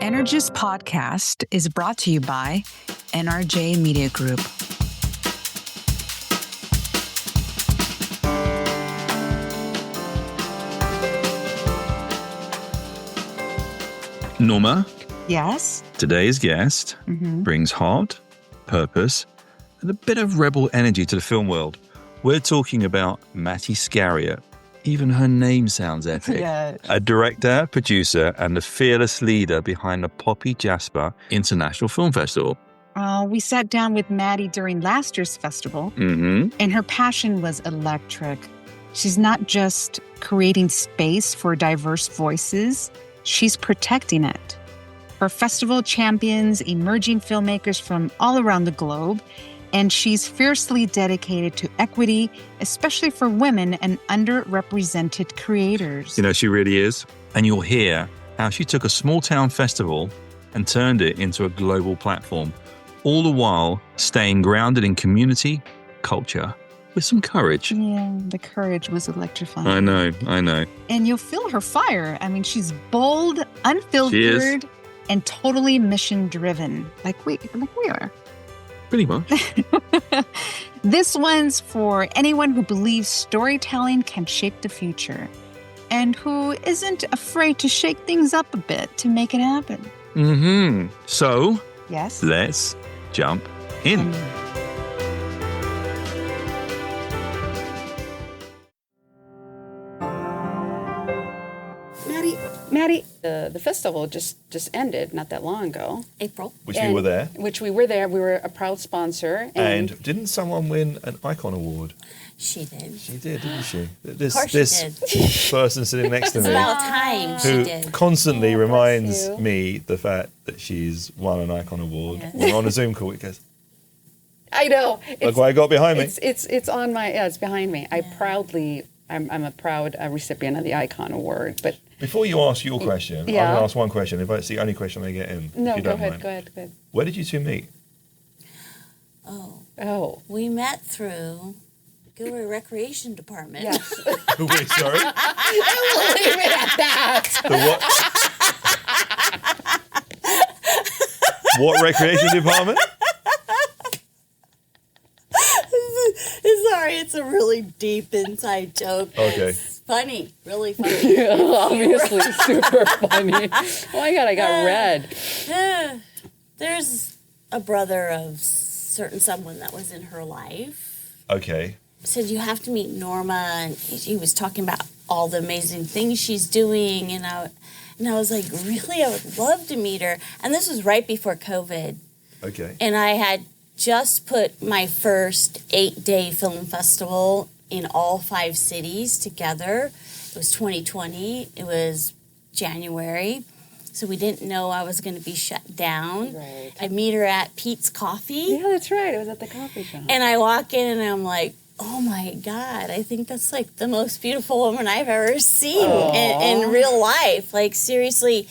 Energist podcast is brought to you by NRJ Media Group. Norma, Yes? today's guest brings heart, purpose, and a bit of rebel energy to the film world. We're talking about Mattie Scariot. Even her name sounds epic. Yes. A director, producer, and the fearless leader behind the Poppy Jasper International Film Festival. We sat down with Mattie during last year's festival, and her passion was electric. She's not just creating space for diverse voices, she's protecting it. Her festival champions emerging filmmakers from all around the globe, and she's fiercely dedicated to equity, especially for women and underrepresented creators. You know, she really is. And you'll hear how she took a small town festival and turned it into a global platform, all the while staying grounded in community, culture, with some courage. Yeah, the courage was electrifying. I know. And you'll feel her fire. I mean, she's bold, She unfiltered, and totally mission-driven, like we are. Pretty much. This one's for anyone who believes storytelling can shape the future and who isn't afraid to shake things up a bit to make it happen. So, Yes? let's jump in. Mattie, the festival just ended not that long ago. April. Which we were there. Which we were there. We were a proud sponsor. And didn't someone win an Icon Award? She did. She did, didn't she? Of course she did. Person sitting next to It's me about time she who did. constantly reminds you. me the fact that she's won an Icon Award. When we're on a Zoom call, it goes, I know. look what I got behind me. It's on my, it's behind me. I'm a proud recipient of the Icon Award. But Before you ask your question, I'm going to ask one question. If it's the only question I get in, no, if you go don't ahead, mind. go ahead. Where did you two meet? Oh. We met through Gilroy Recreation Department. Yes. Wait, sorry? We'll leave it at that. The what recreation department? Sorry, it's a really deep inside joke. Okay. It's funny, really funny. Obviously super funny. Oh my God, I got red. There's a brother of certain someone that was in her life. Okay. Said you have to meet Norma, and he was talking about all the amazing things she's doing, and I was like, really, I would love to meet her. And this was right before COVID. Okay. And I had just put my first 8-day film festival in all 5 cities together. It was 2020. It was January. So we didn't know I was going to be shut down. Right. I meet her at Pete's Coffee. Yeah, that's right. It was at the coffee shop. And I walk in and I'm like, oh my God, I think that's like the most beautiful woman I've ever seen in real life. Like, seriously,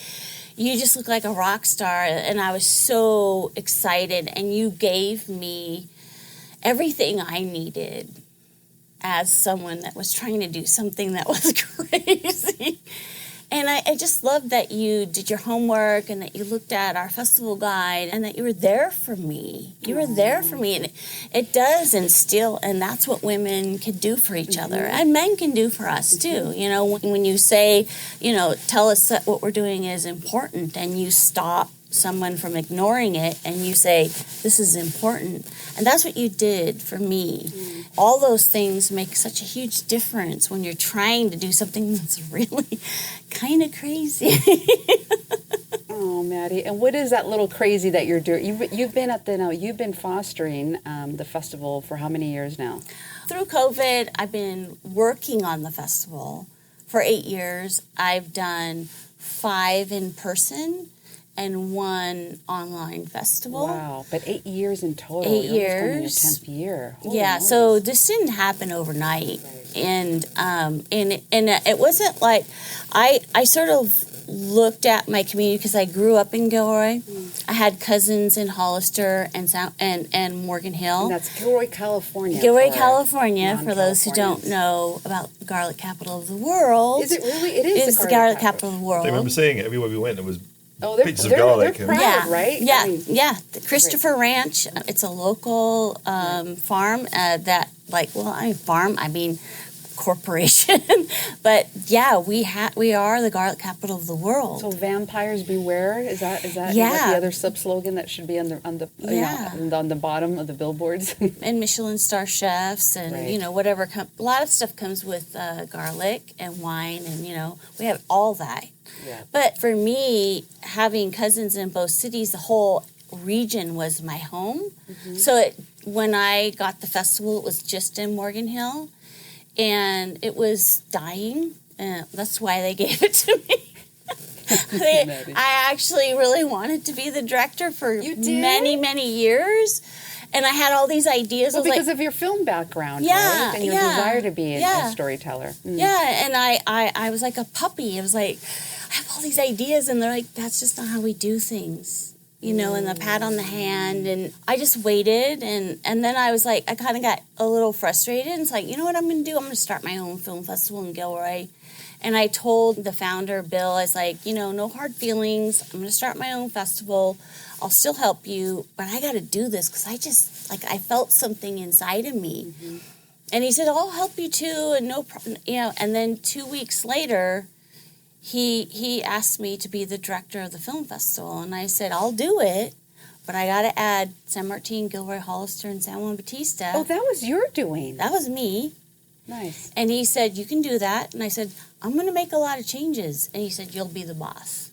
you just look like a rock star. And I was so excited. And you gave me everything I needed as someone that was trying to do something that was crazy. And I just loved that you did your homework and that you looked at our festival guide and that you were there for me. You were there for me. And it does instill, and that's what women can do for each other. And men can do for us, too. You know, when you say, you know, tell us that what we're doing is important, and you stop someone from ignoring it and you say, this is important. And that's what you did for me. All those things make such a huge difference when you're trying to do something that's really kind of crazy. Oh, Mattie, and what is that little crazy that you're doing? You've been fostering the festival for how many years now? Through COVID, I've been working on the festival for 8 years. I've done 5 in person and 1 online festival. Wow, but 8 years in total. 8 You're years. almost going to your 10th year. Holy Yeah, Moses. so this didn't happen overnight. Right. And it wasn't like, I sort of looked at my community because I grew up in Gilroy. I had cousins in Hollister and Morgan Hill. And that's Gilroy, California. Gilroy, California, for those who don't know about the garlic capital of the world. Is it really? It is the garlic capital of the world. I remember seeing it everywhere we went. There was Oh, they're, pictures of they're, garlic. they're proud, right? Yeah, I mean, the Christopher Ranch. It's a local farm farm. I mean, corporation. But yeah, we are the garlic capital of the world. So vampires beware. Is that Yeah. the other sub slogan that should be on the bottom of the billboards? And Michelin star chefs and Right. whatever. A lot of stuff comes with garlic and wine, and we have all that. Yeah. But for me, having cousins in both cities, the whole region was my home. Mm-hmm. So when I got the festival, it was just in Morgan Hill, and it was dying. That's why they gave it to me. I actually really wanted to be the director for many, many years. And I had all these ideas. Well, because of your film background, Yeah, right? And your yeah, desire to be a yeah. storyteller. Mm. Yeah, and I was like a puppy. It was like, I have all these ideas, and they're like, that's just not how we do things. And the pat on the hand, and I just waited, and then I was like, I kind of got a little frustrated, and it's like, you know what I'm going to do? I'm going to start my own film festival in Gilroy. And I told the founder, Bill, I was like, no hard feelings. I'm going to start my own festival. I'll still help you, but I got to do this because I felt something inside of me. Mm-hmm. And he said, I'll help you too, and no problem, And then 2 weeks later, he asked me to be the director of the film festival, and I said, I'll do it, but I got to add San Martin, Gilroy, Hollister, and San Juan Bautista. Oh, that was your doing. That was me. Nice. And he said, you can do that. And I said, I'm going to make a lot of changes. And he said, you'll be the boss.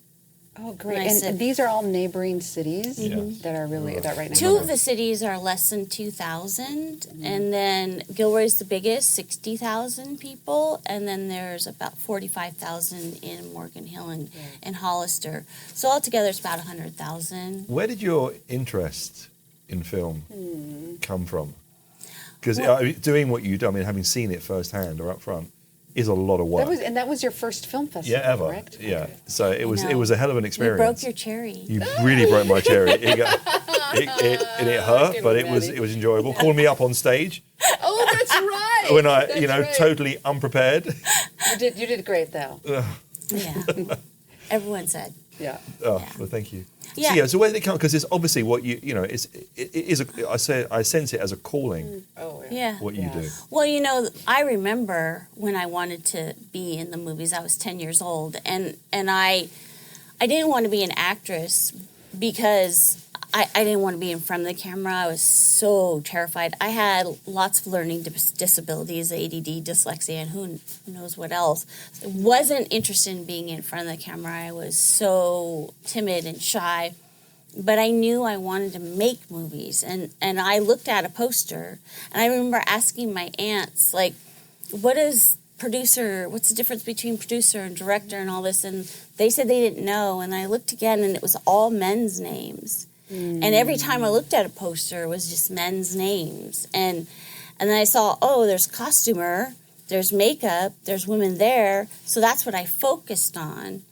Oh, great. And I said, these are all neighboring cities Mhm. that are really that right now. Two of the cities are less than 2,000, and then Gilroy's the biggest, 60,000 people, and then there's about 45,000 in Morgan Hill and Hollister. So altogether, it's about 100,000. Where did your interest in film come from? Because doing what you do, having seen it firsthand or up front, is a lot of work. That was your first film festival, ever. correct? Yeah. Okay. So it was a hell of an You experience. broke your cherry. You really broke my cherry. It hurt, but it was enjoyable. Calling me up on stage Oh, that's right. when I, That's right. totally unprepared. You did great though. Yeah. Everyone said. Yeah. Oh, Yeah. well, thank you. Yeah. So where did it come? Because it's obviously what it is. I sense it as a calling. Oh, Yeah. What you do. Well, I remember when I wanted to be in the movies. I was 10 years old, and I didn't want to be an actress because I didn't want to be in front of the camera. I was so terrified. I had lots of learning disabilities, ADD, dyslexia, and who knows what else. I wasn't interested in being in front of the camera. I was so timid and shy. But I knew I wanted to make movies. And I looked at a poster, and I remember asking my aunts, like, what's the difference between producer and director and all this? And they said they didn't know. And I looked again, and it was all men's names. And every time I looked at a poster, it was just men's names. And then I saw, there's costumer, there's makeup, there's women there. So that's what I focused on.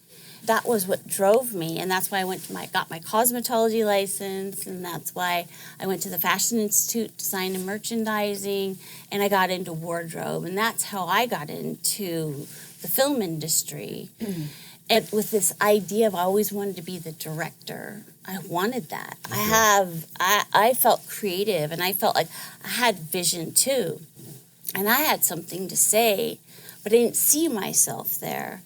That was what drove me, and that's why I got my cosmetology license, and that's why I went to the Fashion Institute, design and merchandising, and I got into wardrobe, and that's how I got into the film industry. Mm-hmm. And with this idea of I always wanted to be the director. I wanted that. Okay. I felt creative, and I felt like I had vision too. And I had something to say, but I didn't see myself there.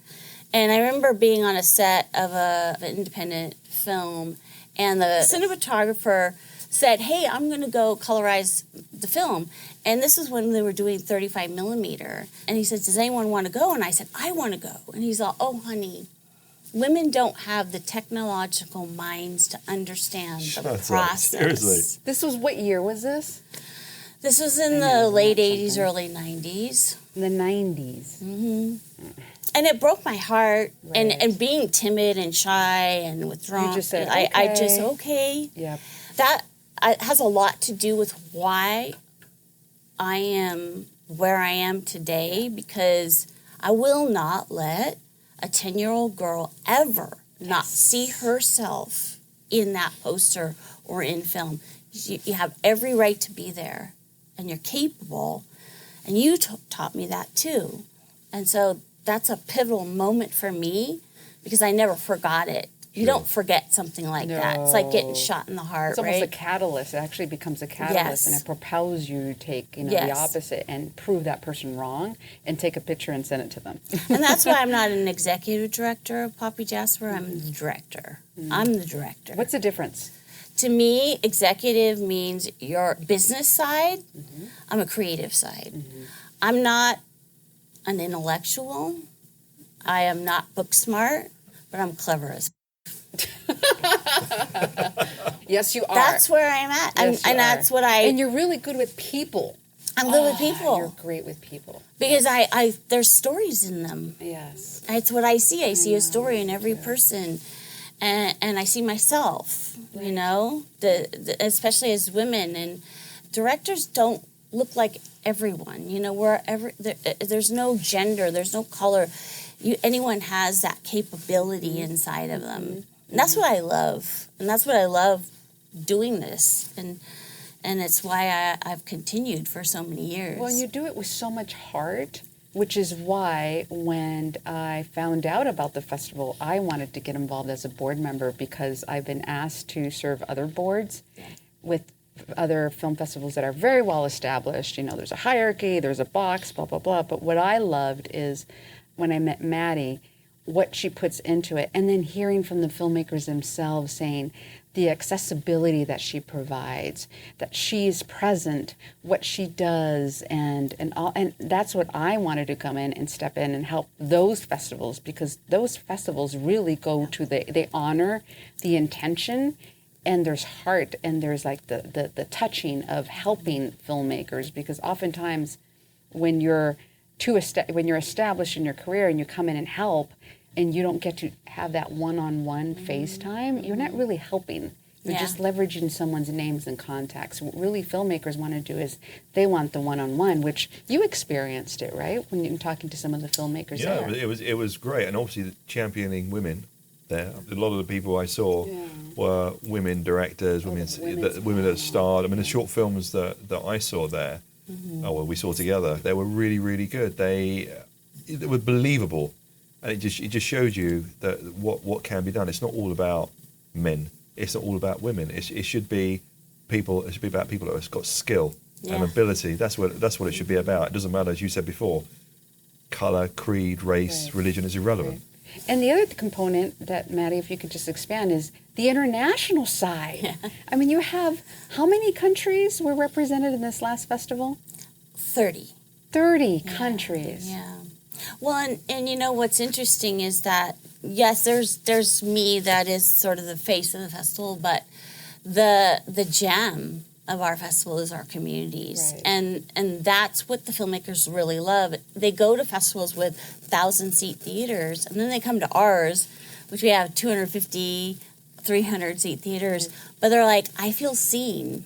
And I remember being on a set of an independent film, and the cinematographer said, hey, I'm going to go colorize the film. And this is when they were doing 35 millimeter. And he said, does anyone want to go? And I said, I want to go. And he's all, oh, honey, women don't have the technological minds to understand the process. Seriously. This was, what year was this? This was in the late 80s, early 90s. In the 90s. Mm-hmm. And it broke my heart, right. and being timid and shy and withdrawn. You just said, okay. I just, okay. Yep. That has a lot to do with why I am where I am today, because I will not let a 10-year-old girl ever not see herself in that poster or in film. You have every right to be there, and you're capable, and you taught me that too. And so that's a pivotal moment for me, because I never forgot it. You don't forget something like that. It's like getting shot in the heart, It's almost right? a catalyst. It actually becomes a catalyst, and it propels you to take, the opposite and prove that person wrong, and take a picture and send it to them. And that's why I'm not an executive director of Poppy Jasper. I'm the director. I'm the director. What's the difference? To me, executive means your business side. I'm a creative side. I'm not an intellectual. I am not book smart, but I'm clever as. Yes, you are. That's where I'm at. That's what I. And you're really good with people. I'm good with people. You're great with people. Because I there's stories in them. Yes. It's what I see. I see a story in every person. And I see myself, especially as women. And directors don't look like everyone. There's no gender, there's no color. Anyone has that capability inside of them. And that's what I love. And that's what I love doing this. And it's why I've continued for so many years. Well, you do it with so much heart, which is why when I found out about the festival, I wanted to get involved as a board member, because I've been asked to serve other boards with other film festivals that are very well established. There's a hierarchy, there's a box, blah, blah, blah. But what I loved is when I met Mattie, what she puts into it, and then hearing from the filmmakers themselves saying the accessibility that she provides, that she's present, what she does, and that's what I wanted to come in and step in and help those festivals, because those festivals really go to they honor the intention, and there's heart, and there's like the touching of helping filmmakers, because oftentimes when you're established in your career and you come in and help, and you don't get to have that one-on-one FaceTime, you're not really helping. You're just leveraging someone's names and contacts. What really filmmakers want to do is they want the one-on-one, which you experienced it, right? When you're talking to some of the filmmakers there. Yeah, it was great. And obviously championing women there. A lot of the people I saw were women directors, women that starred. I mean, the short films that I saw there, we saw together, they were really, really good. They were believable. And it just showed you that what can be done. It's not all about men. It's not all about women. It should be people. It should be about people that have got skill and ability. That's what it should be about. It doesn't matter, as you said before, color, creed, race, religion is irrelevant. Right. And the other component that, Mattie, if you could just expand, is the international side. I mean, you have, how many countries were represented in this last festival? 30. 30 countries. Yeah. Well, and what's interesting is that, yes, there's me that is sort of the face of the festival, but the gem of our festival is our communities. Right. And that's what the filmmakers really love. They go to festivals with 1,000-seat theaters, and then they come to ours, which we have 250, 300-seat theaters, but they're like, I feel seen.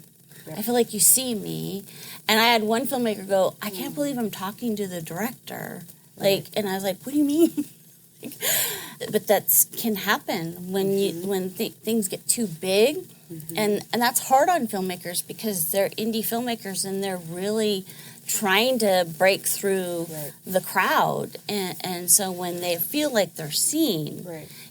Right. I feel like you see me. And I had one filmmaker go, I can't believe I'm talking to the director. And I was like, what do you mean? But that can happen when things get too big. And that's hard on filmmakers, because they're indie filmmakers and they're really trying to break through the crowd. And so when they feel like they're seen,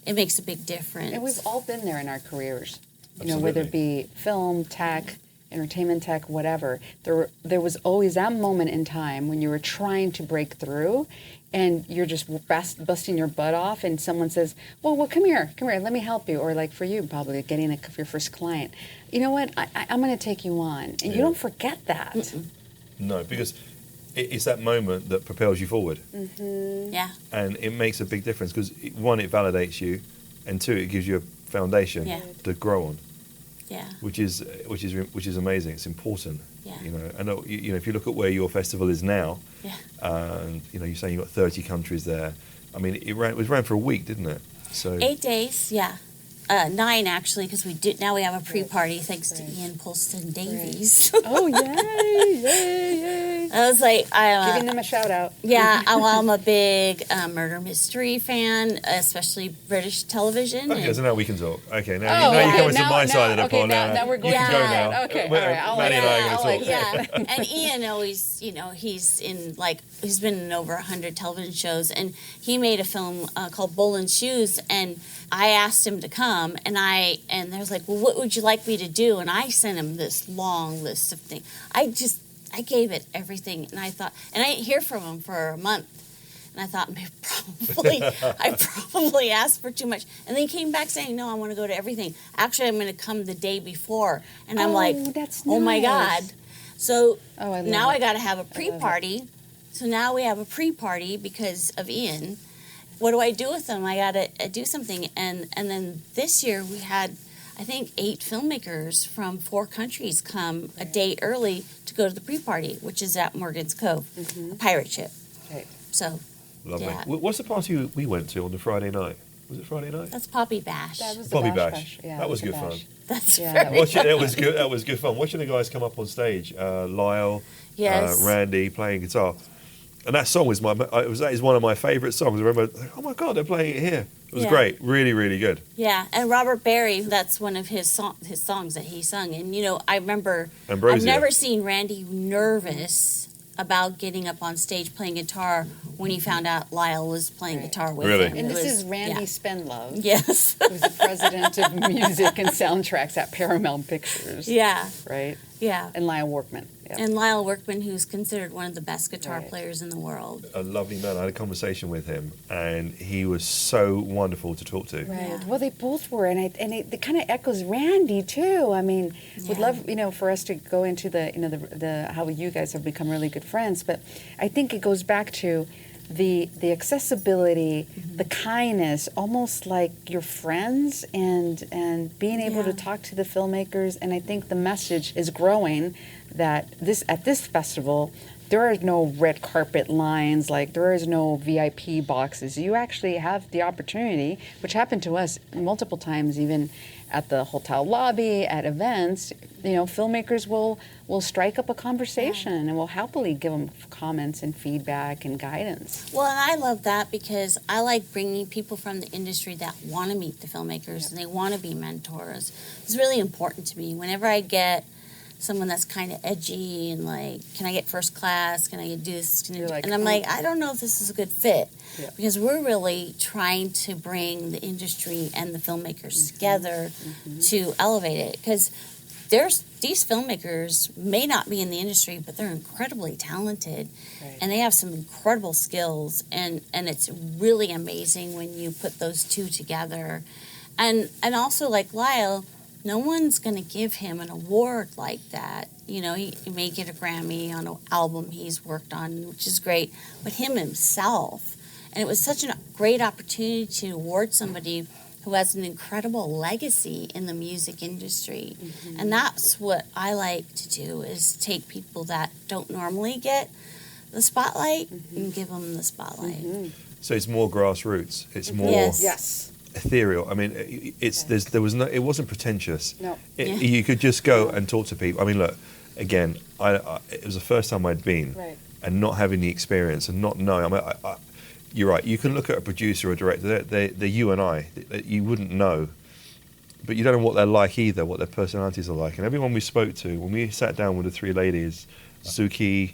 it makes a big difference. And we've all been there in our careers, Absolutely. Whether it be film, tech, entertainment tech, whatever. There was always that moment in time when you were trying to break through, and you're just busting your butt off, and someone says, well, come here, let me help you. Or like for you, probably getting your first client. You know what, I'm going to take you on. And you don't forget that. Mm-mm. No, because it's that moment that propels you forward. Yeah. And it makes a big difference, because one, it validates you, and two, it gives you a foundation to grow on. Yeah. Which is amazing. It's important. Yeah. And if you look at where your festival is now, and you're saying you've got 30 countries there. I mean, it ran for a week, didn't it? So 8 days, 9 actually, because now we have a pre-party thanks to Ian Polston Davies. Oh, yay, yay, yay. Okay. I was like, Giving them a shout out. Yeah, I'm a big murder mystery fan, especially British television. Okay, so now we can talk. Okay, now you're coming to my side of the pond. Now we're going you can go now. Okay, all right. Mattie and I are going to talk. Yeah, and Ian always, he's been in over 100 television shows, and he made a film called Bull and Shoes, and I asked him to come, and they was like, well, what would you like me to do? And I sent him this long list of things. I gave it everything, and I thought, and I didn't hear from him for a month, and I thought, I probably asked for too much, and then he came back saying, no, I want to go to everything. Actually, I'm going to come the day before, and I'm like, that's oh my nice. God. So now it. I got to have a pre-party. So now we have a pre-party because of Ian. What do I do with them? I got to do something, and then this year we had, I think, 8 filmmakers from 4 countries come a day early to go to the pre-party, which is at Morgan's Cove, a pirate ship. Right. So, Lovely. yeah. What's the party we went to on the Friday night? Was it Friday night? That's Poppy Bash. That was Bobby the Bash. Yeah, that was good the fun. bash. That's Yeah, very That was good. That was good fun. Watching the guys come up on stage, Lyle, Yes. Randy playing guitar, and that song was that is one of my favourite songs. I remember, oh my God, they're playing it here. It was great, really, really good. Yeah, and Robert Barry, that's one of his songs that he sung. And, I remember, Ambrosia. I've never seen Randy nervous about getting up on stage playing guitar when he found out Lyle was playing guitar with Really? him. And It this was- is Randy yeah. Spendlove, Yes. who's the president of music and soundtracks at Paramount Pictures. Yeah, Right? yeah. And Lyle Workman. Yeah. And Lyle Workman, who's considered one of the best guitar Right. players in the world. A lovely man. I had a conversation with him, and he was so wonderful to talk to. Right. Yeah. Well, they both were, and it kind of echoes Randy too. I mean, would Yeah. love for us to go into the how you guys have become really good friends. But I think it goes back to the accessibility, the kindness, almost like your friends, and being able to Yeah. talk to the filmmakers. And I think the message is growing that at this festival, there are no red carpet lines, like there is no VIP boxes. You actually have the opportunity, which happened to us multiple times, even at the hotel lobby, at events. Filmmakers will strike up a conversation and will happily give them comments and feedback and guidance. Well, and I love that because I like bringing people from the industry that want to meet the filmmakers and they want to be mentors. It's really important to me. Whenever I get someone that's kind of edgy and like, can I get first class? Can I do this? And I'm like, I don't know if this is a good fit. Yeah. Because we're really trying to bring the industry and the filmmakers together to elevate it. Because these filmmakers may not be in the industry, but they're incredibly talented, and they have some incredible skills. And it's really amazing when you put those two together. And also, like Lyle, no one's going to give him an award like that. He may get a Grammy on an album he's worked on, which is great, but him himself. And it was such a great opportunity to award somebody who has an incredible legacy in the music industry. And that's what I like to do, is take people that don't normally get the spotlight and give them the spotlight. So it's more grassroots. It's more Yes. ethereal. I mean, it wasn't pretentious. No. You could just go and talk to people. I mean, look, again, it was the first time I'd been, Right. and not having the experience and not knowing. You're right. You can look at a producer or a director. They're you and I. You wouldn't know, but you don't know what they're like either. What their personalities are like. And everyone we spoke to, when we sat down with the 3 ladies, Suki,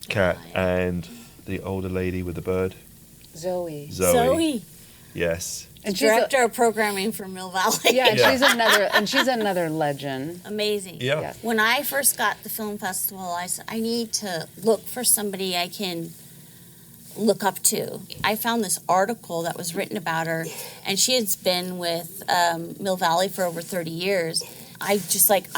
Kat, and the older lady with the bird, Zoe. Zoe. Yes. And she's Director of programming for Mill Valley. she's another legend. Amazing. Yeah. Yeah. When I first got the film festival, I said, I need to look for somebody I can look up to. I found this article that was written about her, and she has been with Mill Valley for over 30 years. I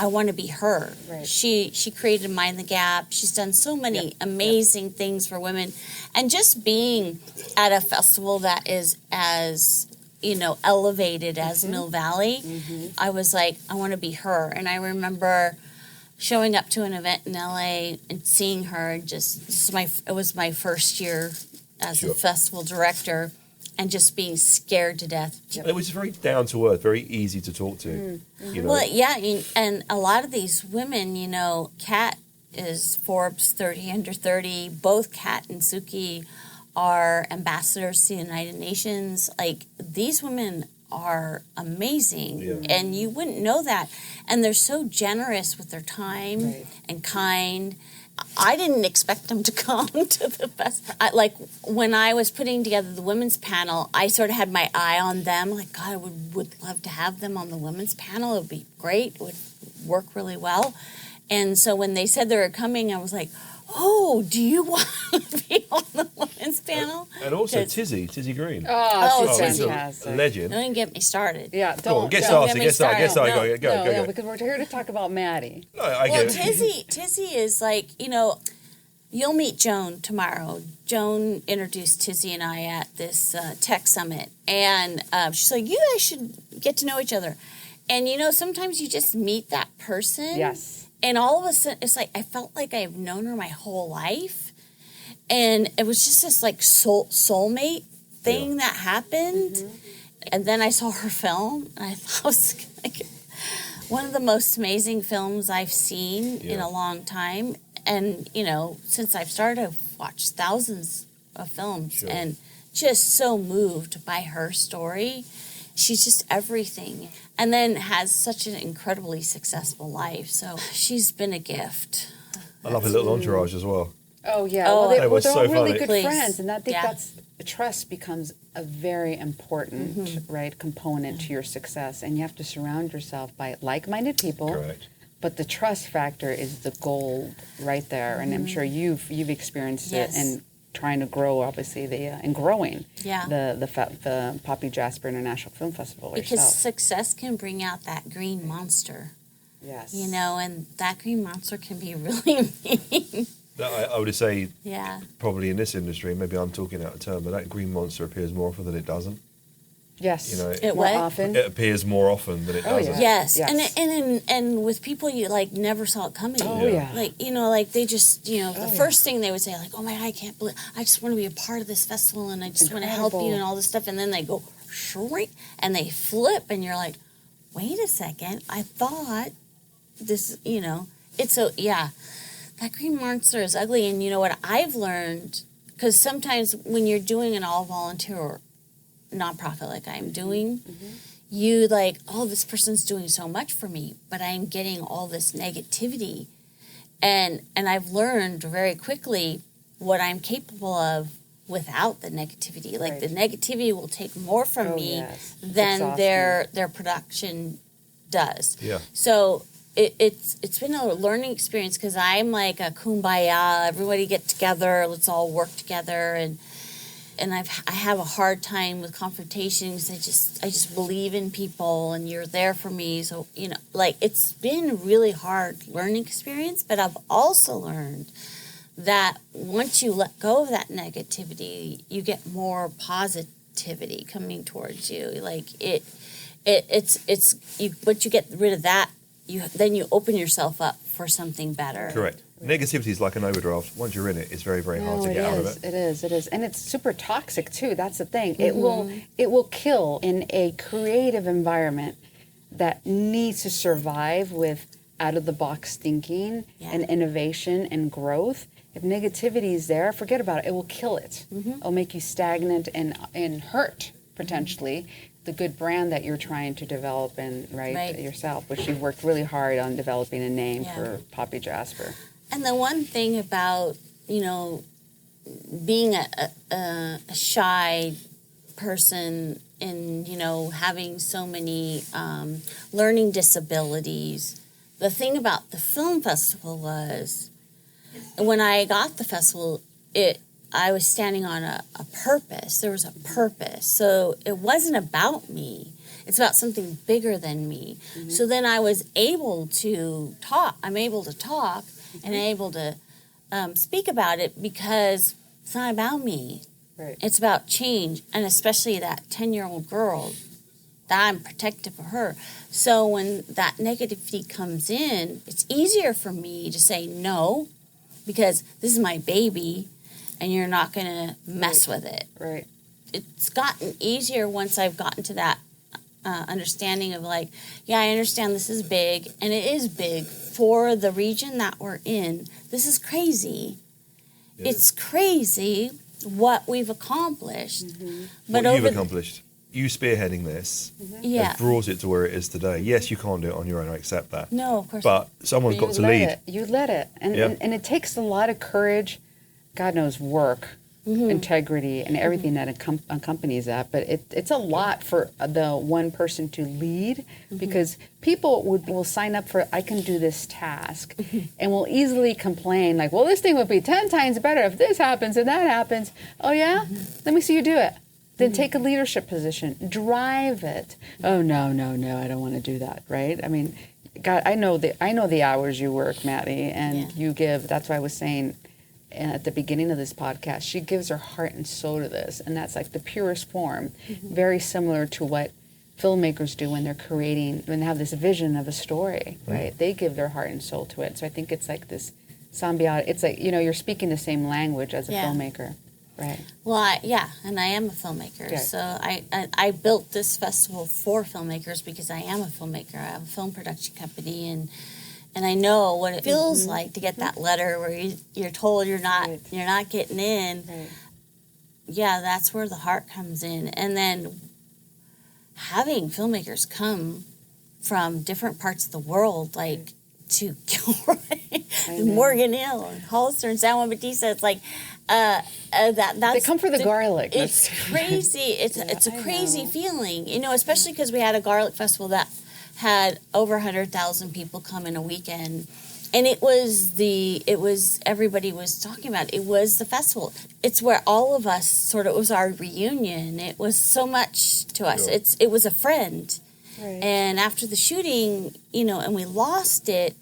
want to be her. Right. She created Mind the Gap. She's done so many amazing things for women. And just being at a festival that is as elevated as Mill Valley, I was like, I want to be her. And I remember showing up to an event in LA and seeing her, and it was my first year as a festival director, and just being scared to death. It was very down to earth, very easy to talk to. Well, yeah, and a lot of these women, Kat is Forbes 30 under 30. Both Kat and Suki are ambassadors to the United Nations. Like, these women are amazing, and you wouldn't know that. And they're so generous with their time and kind. I didn't expect them to come to the festival. Like, when I was putting together the women's panel, I sort of had my eye on them. Like, God, I would love to have them on the women's panel. It would be great. It would work really well. And so when they said they were coming, I was like, oh, do you want to be on the women's panel? And also Tizzy Green. Oh, she's fantastic. a legend. Don't even get me started. Yeah, Go on, don't. get don't started. Go. Because we're here to talk about Mattie. No, I Well, get it. Tizzy is like, you'll meet Joan tomorrow. Joan introduced Tizzy and I at this tech summit. And she's like, you guys should get to know each other. And, sometimes you just meet that person. Yes. And all of a sudden, it's like I felt like I've known her my whole life. And it was just this, like, soulmate thing that happened. Mm-hmm. And then I saw her film, and I thought it was like one of the most amazing films I've seen in a long time. And, since I've started, I've watched thousands of films and just so moved by her story. She's just everything. And then has such an incredibly successful life. So she's been a gift. I love her little entourage as well. Oh, yeah. Oh, They're was all so really funny. good friends. And I think that's trust becomes a very important, component to your success. And you have to surround yourself by like-minded people. Correct. But the trust factor is the gold right there. And I'm sure you've experienced it and trying to grow, obviously, and growing the Poppy Jasper International Film Festival because yourself. success can bring out that green monster. Yes. And that green monster can be really mean. I would say, probably in this industry, maybe I'm talking out of turn, but that green monster appears more often than it doesn't. Yes. It more what? often. It appears more often than it doesn't. Yes. And with people you like never saw it coming. Oh yeah. Like like they just the first thing they would say, like, oh my God, I can't believe I just want to be a part of this festival and I just want to help you and all this stuff, and then they go shrink and they flip and you're like, wait a second, I thought this it's so that green monster is ugly. And you know what I've learned, because sometimes when you're doing an all volunteer nonprofit like I'm doing, you like, oh, this person's doing so much for me, but I'm getting all this negativity. And I've learned very quickly what I'm capable of without the negativity. Like the negativity will take more from me than their production does. Yeah. So it's been a learning experience because I'm like a kumbaya, everybody get together, let's all work together, and I have a hard time with confrontations. I just believe in people, and you're there for me. So it's been a really hard learning experience. But I've also learned that once you let go of that negativity, you get more positivity coming towards you. Like once you get rid of that, then you open yourself up for something better. Correct. Negativity is like an overdraft. Once you're in it, it's very, very hard to get out of it. It is. And it's super toxic, too. That's the thing. It will kill in a creative environment that needs to survive with out-of-the-box thinking and innovation and growth. If negativity is there, forget about it. It will kill it. It'll make you stagnant and hurt, potentially, the good brand that you're trying to develop yourself, which you've worked really hard on developing a name for Poppy Jasper. And the one thing about, being a shy person and, having so many learning disabilities, the thing about the film festival was when I got the festival, I was standing on a purpose. There was a purpose. So it wasn't about me. It's about something bigger than me. So then I was able to talk. I'm able to talk and able to speak about it because it's not about me. Right. It's about change, and especially that 10-year-old girl, that I'm protective of her. So when that negativity comes in, it's easier for me to say no because this is my baby and you're not going to mess with it. Right. It's gotten easier once I've gotten to that understanding of like, yeah, I understand this is big, and it is big for the region that we're in. This is crazy. Yeah. It's crazy what we've accomplished. But what you've accomplished, you spearheading this, has brought it to where it is today. Yes, you can't do it on your own. I accept that. No, of course But someone's got to lead. You led it. And it takes a lot of courage, God knows work, integrity, and everything that accompanies that. But it's a lot for the one person to lead, because people will sign up for, I can do this task, and will easily complain, like, well, this thing would be 10 times better if this happens and that happens. Oh, yeah? Let me see you do it. Then take a leadership position. Drive it. Oh, no, I don't want to do that, right? I mean, God, I know the hours you work, Mattie, and you give. That's why I was saying at the beginning of this podcast, she gives her heart and soul to this, and that's like the purest form, very similar to what filmmakers do when they're creating, when they have this vision of a story, right? They give their heart and soul to it. So I think it's like this symbiotic. It's like, you're speaking the same language as a filmmaker, right? Well, and I am a filmmaker. Okay. So I built this festival for filmmakers because I am a filmmaker. I have a film production company, and I know what it feels like to get that letter where you're told you're not getting in. Right. Yeah, that's where the heart comes in. And then having filmmakers come from different parts of the world, like to Gilroy, and Morgan Hill, and Hollister, and San Juan Bautista, it's like that's they come for the garlic. It's crazy. It's a crazy feeling, especially because we had a garlic festival that had over 100,000 people come in a weekend. And it was everybody was talking about it. It was the festival. It's where all of us it was our reunion. It was so much to us. Sure. It was a friend. Right. And after the shooting, and we lost it,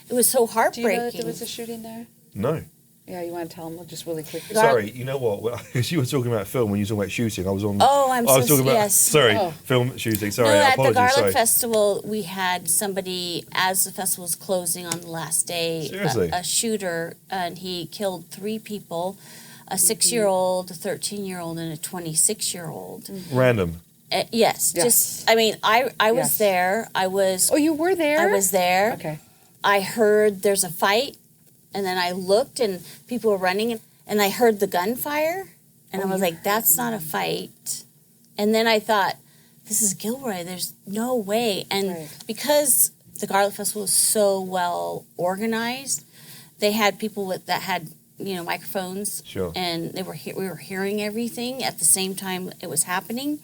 it was so heartbreaking. Do you know that there was a shooting there? No. Yeah, you want to tell them just really quickly? Sorry, you know what? As you were talking about film, when you were talking about shooting, I was on. Oh, I'm I was so talking about. yes. Sorry, Oh. film shooting. Sorry, No, at apologies. the Garlic sorry. Festival, we had somebody, as the festival was closing on the last day, Seriously? a shooter, and he killed 3 people, a 6-year-old, a 13-year-old, and a 26-year-old. Random. Yes, just, I mean, I was Yes. there. Oh, you were there? I was there. Okay. I heard there's a fight, and then I looked, and people were running, and I heard the gunfire, and I was like, that's not a fight. And then I thought, this is Gilroy. There's no way. And because the Garlic Festival was so well organized, they had people that had microphones, Sure. and we were hearing everything at the same time it was happening,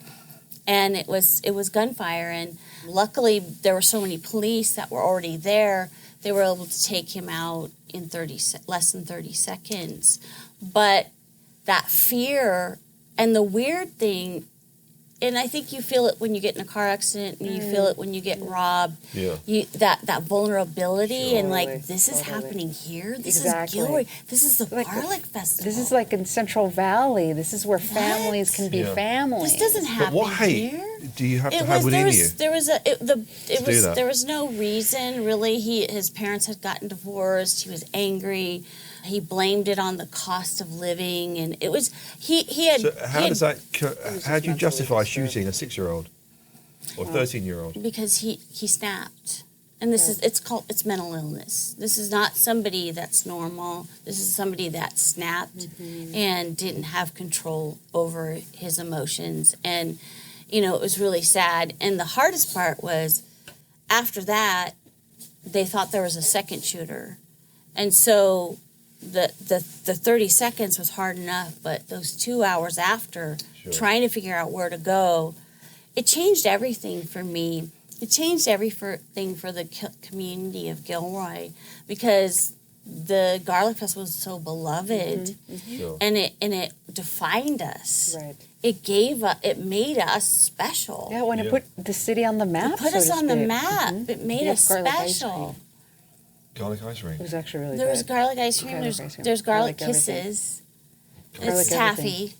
and it was gunfire. And luckily, there were so many police that were already there. They were able to take him out in less than 30 seconds. But that fear, and the weird thing, and I think you feel it when you get in a car accident, and you feel it when you get robbed. Yeah. That vulnerability, Sure. and like, Totally, this is totally. happening here. This Exactly. is Gilroy. This is the Like, Garlic Festival. This is like in Central Valley. This is where families can be Yeah. families. This doesn't But happen what hate here. do you have to have within you? There was that? there was no reason really. His parents had gotten divorced. He was angry. He blamed it on the cost of living, and it was he had. So how do you justify disturbed. shooting a 6-year-old or 13-year-old? Because he snapped, and it's mental illness. This is not somebody that's normal. This is somebody that snapped and didn't have control over his emotions, and it was really sad. And the hardest part was after that, they thought there was a second shooter, and so the 30 seconds was hard enough, but those 2 hours after, Sure. trying to figure out where to go, it changed everything for me. It changed everything for the community of Gilroy, because the Garlic Festival was so beloved, Sure. and it defined us. Right. It made us special. Yeah, when Yeah. it put the city on the map. It put so us to on the speak. map. It made Yeah, us garlic ice special. cream. Garlic ice cream. It was actually really There good. was garlic ice cream. Garlic ice cream. There's I garlic like everything. kisses. Garlic It's everything. taffy.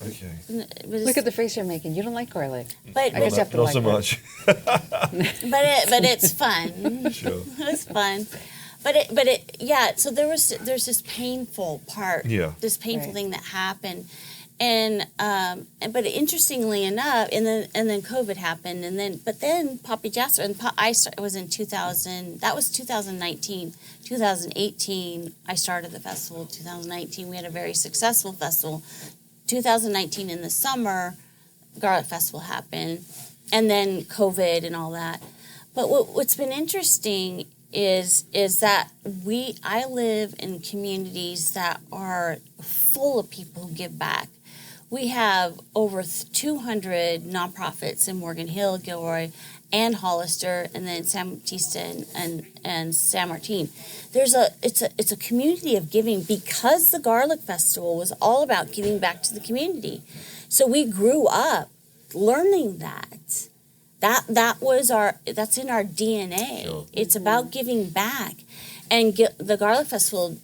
Okay. Look at the face you're making. You don't like garlic. But I guess you have to Not like so it. much. but it's fun. Sure. It's fun. But it yeah. So there's this painful part. Yeah. This painful Right. thing that happened, But interestingly enough, and then COVID happened, but then Poppy Jasper and it was in 2000. That was 2019. 2018, I started the festival. 2019, we had a very successful festival. 2019 in the summer, Garlic Festival happened, and then COVID and all that. But what's been interesting is that I live in communities that are full of people who give back. We have over 200 nonprofits in Morgan Hill, Gilroy, and Hollister, and then San Bautista and San Martin. It's a community of giving, because the Garlic Festival was all about giving back to the community. So we grew up learning that. That's in our DNA. Sure. It's about giving back, and the Garlic Festival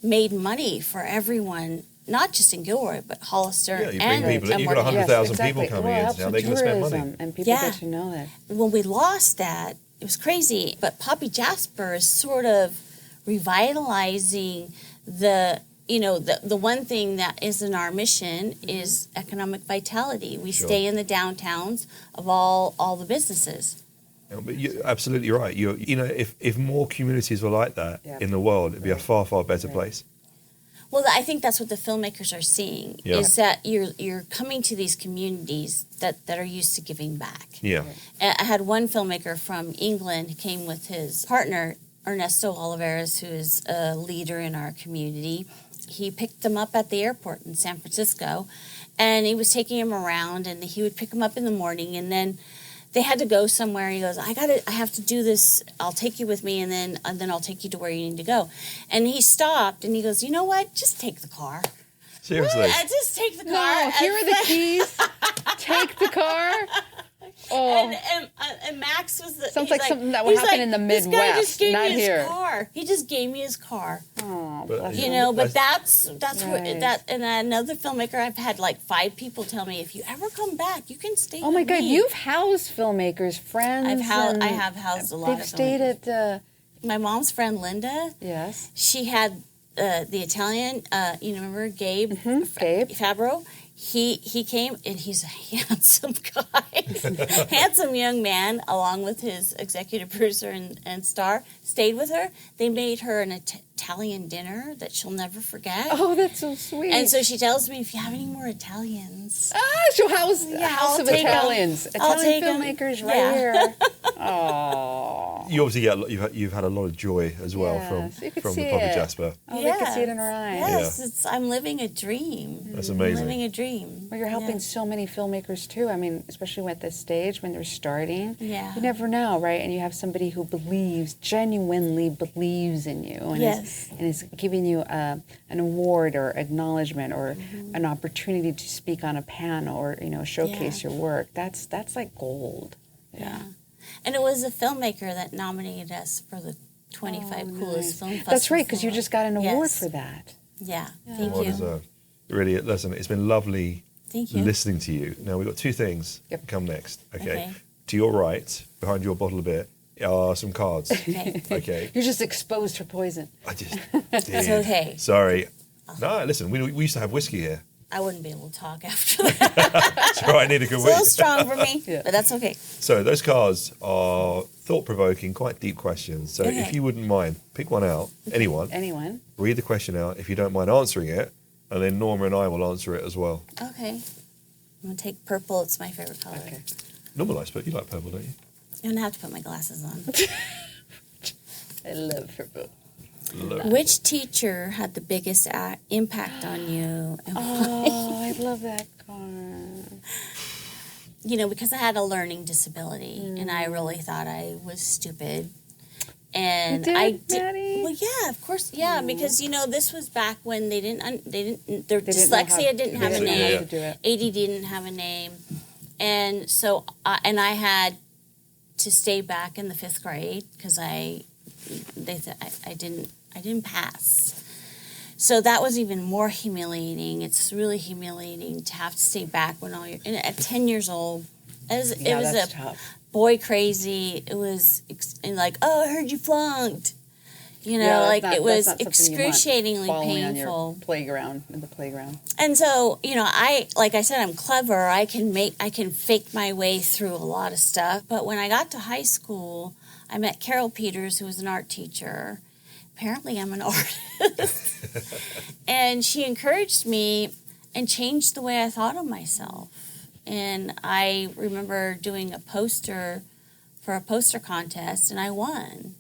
made money for everyone. Not just in Gilroy, but Hollister Yeah, you and bring people in. You've got 100,000 people coming in. Now they're going to spend money. And people get to know that. When we lost that, it was crazy. But Poppy Jasper is sort of revitalizing the one thing that is in our mission is economic vitality. We stay in the downtowns of all the businesses. But you're absolutely right. If more communities were like that in the world, it'd be a far, far better place. Well, I think that's what the filmmakers are seeing, is that you're coming to these communities that are used to giving back. Yeah. And I had one filmmaker from England who came with his partner, Ernesto Oliveras, who is a leader in our community. He picked them up at the airport in San Francisco, and he was taking them around, and he would pick them up in the morning, and then they had to go somewhere. He goes, I have to do this. I'll take you with me, and then I'll take you to where you need to go. And he stopped, and he goes, you know what? Just take the car. Seriously? Just take the car. No, here are the keys. Take the car. Oh. And Max was sounds like something that would happen in the Midwest, this guy just gave not me his here. Car. He just gave me his car. Oh, But that's Right. what that. And another filmmaker, I've had like 5 people tell me, if you ever come back, you can stay. Oh my with God, me. you've housed filmmakers, friends. I have housed a lot. They've stayed at. My mom's friend Linda. Yes. She had the Italian. Remember Gabe? Gabe Fabro. He came, and he's a handsome guy, handsome young man, along with his executive producer and star, stayed with her. They made her an Italian dinner that she'll never forget. Oh, that's so sweet. And so she tells me, if you have any more Italians. she'll house a house of Italians. Italian filmmakers right here. Oh. You obviously you've had a lot of joy as well from the Poppy Jasper. Oh, they can see it in her eyes. Yes, I'm living a dream. That's amazing. I'm living a dream. Well, you're helping so many filmmakers too. I mean, especially at this stage when they're starting. Yeah. You never know, right? And you have somebody who genuinely believes in you, and is giving you an award or acknowledgement or an opportunity to speak on a panel or showcase your work. That's like gold. Yeah. And it was a filmmaker that nominated us for the 25 coolest film festivals. That's right, because you just got an award for that. Yeah. Thank Well you. deserved. Really, listen, it's been lovely Thank you. listening to you. Now, we've got 2 things that come next, okay? Okay. To your right, behind your bottle of beer, are some cards. Okay. Okay. You're just exposed for poison. I just It's did. okay. Sorry. No, listen, we used to have whiskey here. I wouldn't be able to talk after that. So I need a good It's a little week. strong for me, but that's okay. So those cards are thought-provoking, quite deep questions. So if you wouldn't mind, pick one out, anyone, read the question out if you don't mind answering it, and then Norma and I will answer it as well. Okay. I'm going to take purple. It's my favorite color. Okay. Norma likes purple. You like purple, don't you? I'm going to have to put my glasses on. I love purple. Which teacher had the biggest impact on you? And Oh, I love that card. Because I had a learning disability, and I really thought I was stupid. And You did, I did. Mattie? Well, yeah, of course, yeah, because this was back when their dyslexia didn't have a They didn't know name, how to do it. ADD didn't have a name, and so and I had to stay back in the 5th grade because they said I didn't pass. So that was even more humiliating. It's really humiliating to have to stay back when at 10 years old. It was that's tough. boy crazy. It was like, oh, I heard you flunked. You know, it was that's not excruciatingly following painful. on your playground, in the playground. And so, you know, like I said, I'm clever. I can fake my way through a lot of stuff. But when I got to high school, I met Carol Peters, who was an art teacher. Apparently, I'm an artist. And she encouraged me and changed the way I thought of myself. And I remember doing a poster for a poster contest, and I won.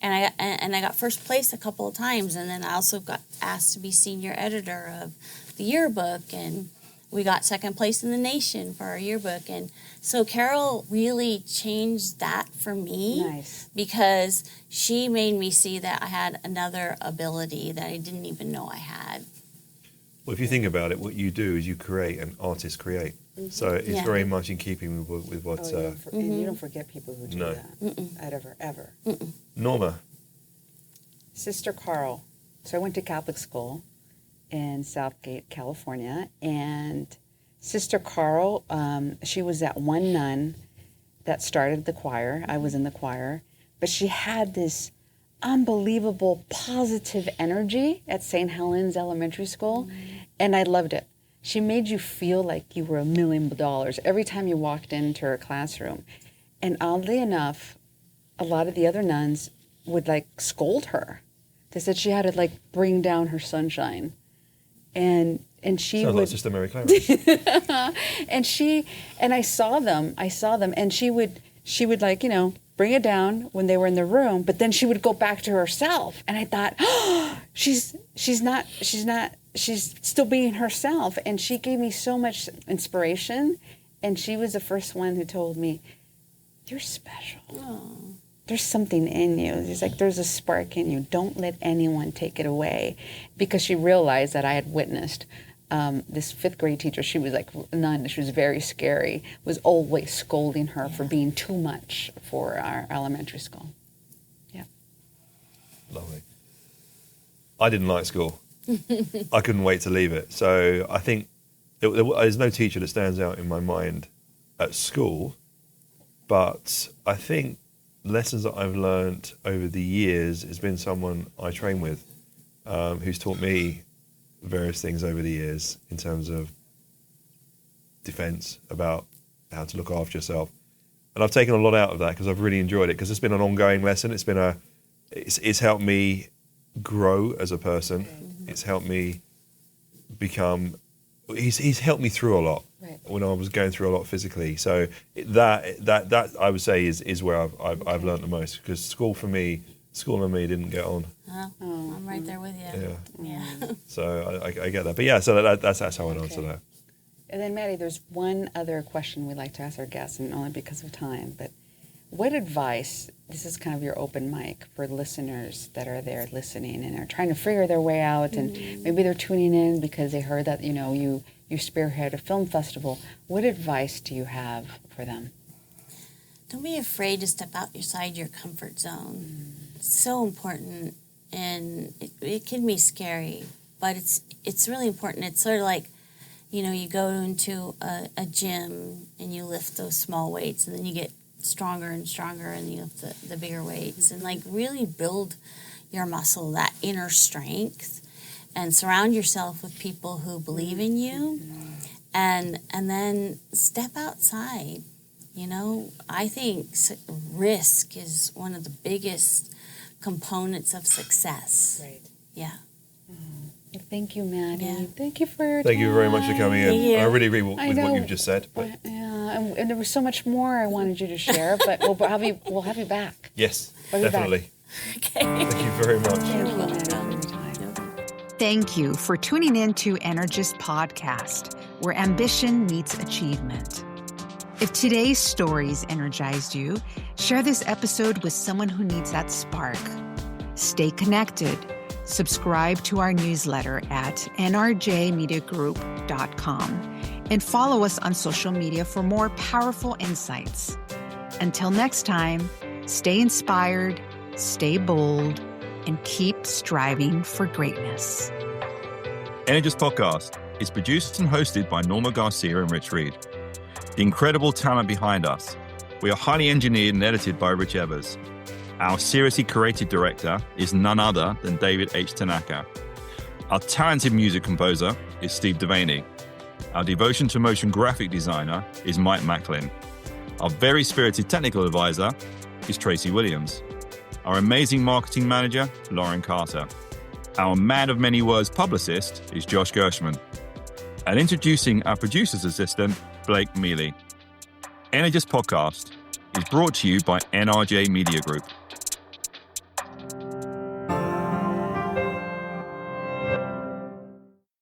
And I got first place a couple of times, and then I also got asked to be senior editor of the yearbook, and we got second place in the nation for our yearbook. And so Carol really changed that for me. Nice. Because she made me see that I had another ability that I didn't even know I had. Well, if you think about it, what you do is you create, and artists create. Mm-hmm. So it's very much in keeping with what... and you don't forget people who do that. Mm-mm. Ever. Mm-mm. Norma. Sister Carl. So I went to Catholic school in Southgate, California, and Sister Carl, she was that one nun that started the choir. I was in the choir, but she had this unbelievable positive energy at St. Helens Elementary School, and I loved it. She made you feel like you were $1 million every time you walked into her classroom. And oddly enough, a lot of the other nuns would scold her. They said she had to bring down her sunshine. And she sounds would like Sister Mary Clarence. and I saw them, and she would bring it down when they were in the room, but then she would go back to herself. And I thought, oh, she's still being herself. And she gave me so much inspiration. And she was the first one who told me, you're special. Oh. There's something in you. It's like there's a spark in you. Don't let anyone take it away. Because she realized that I had witnessed this fifth grade teacher. She was like a nun. She was very scary. Was always scolding her for being too much for our elementary school. Yeah. Lovely. I didn't like school. I couldn't wait to leave it. So I think there's no teacher that stands out in my mind at school. But I think lessons that I've learned over the years has been someone I train with who's taught me various things over the years in terms of defense, about how to look after yourself. And I've taken a lot out of that because I've really enjoyed it, because it's been an ongoing lesson. It's helped me grow as a person. It's helped me become, he's helped me through a lot. Right. When I was going through a lot physically. So that I would say is where I've learned the most, because school and me didn't get on. I'm right there with you. Yeah. So I get that. But yeah, so that's how I'd answer that. And then Mattie, there's one other question we like to ask our guests, and only because of time, but what advice, this is kind of your open mic for listeners that are there listening and are trying to figure their way out, and maybe they're tuning in because they heard that, you spearhead a film festival. What advice do you have for them? Don't be afraid to step outside your comfort zone. It's so important, and it can be scary, but it's really important. It's sort of like, you go into a gym and you lift those small weights, and then you get stronger and stronger, and you lift the bigger weights, and really build your muscle, that inner strength. And surround yourself with people who believe in you, and then step outside. I think risk is one of the biggest components of success. Right. Yeah. Thank you, Mattie. Yeah. Thank you for your time. Thank you very much for coming in. I really agree with what you've just said. But. Yeah, and there was so much more I wanted you to share, but we'll have you back. Yes, definitely. Okay. Thank you very much. Thank you, Mattie. Thank you for tuning in to Energist Podcast, where ambition meets achievement. If today's stories energized you, share this episode with someone who needs that spark. Stay connected. Subscribe to our newsletter at nrjmediagroup.com and follow us on social media for more powerful insights. Until next time, stay inspired, stay bold, and keep striving for greatness. Energist Podcast is produced and hosted by Norma Garcia and Rich Reed. The incredible talent behind us. We are highly engineered and edited by Rich Evers. Our seriously creative director is none other than David H. Tanaka. Our talented music composer is Steve Devaney. Our devotion to motion graphic designer is Mike Macklin. Our very spirited technical advisor is Tracy Williams. Our amazing marketing manager, Lauren Carter. Our man of many words publicist is Josh Gershman. And introducing our producer's assistant, Blake Mealy. Energize Podcast is brought to you by NRJ Media Group.